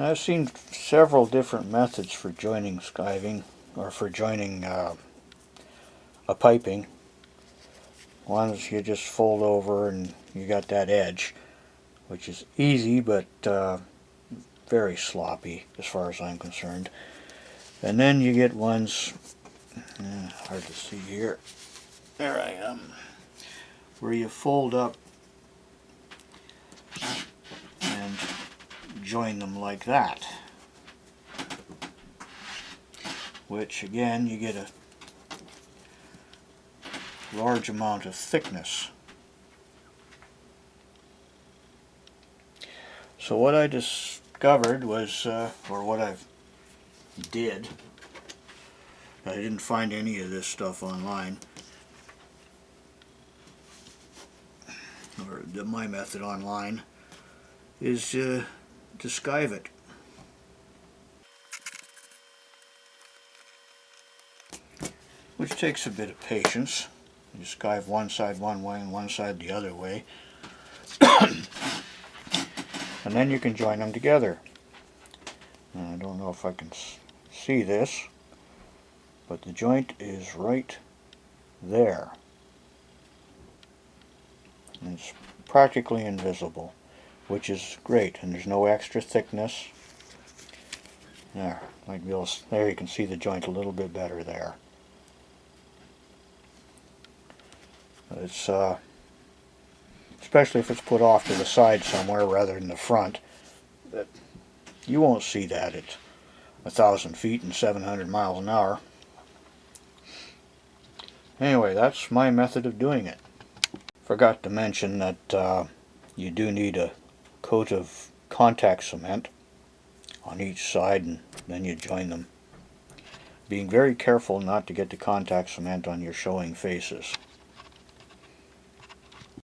I've seen several different methods for joining skiving, or for joining a piping. One is you just fold over and you got that edge, which is easy but very sloppy as far as I'm concerned. And then you get ones, hard to see here, there I am, where you fold up and join them like that, which again you get a large amount of thickness. So what I discovered was, or what I did, I didn't find any of this stuff online, or my method online, is to skive it. Which takes a bit of patience. You skive one side one way and one side the other way. And then you can join them together. Now, I don't know if I can see this, but the joint is right there. And it's practically invisible, which is great, and there's no extra thickness. There, there you can see the joint a little bit better there. It's especially if it's put off to the side somewhere rather than the front, that you won't see that at 1,000 feet and 700 miles an hour. Anyway, that's my method of doing it. Forgot to mention that you do need a coat of contact cement on each side, and then you join them. Being very careful not to get the contact cement on your showing faces.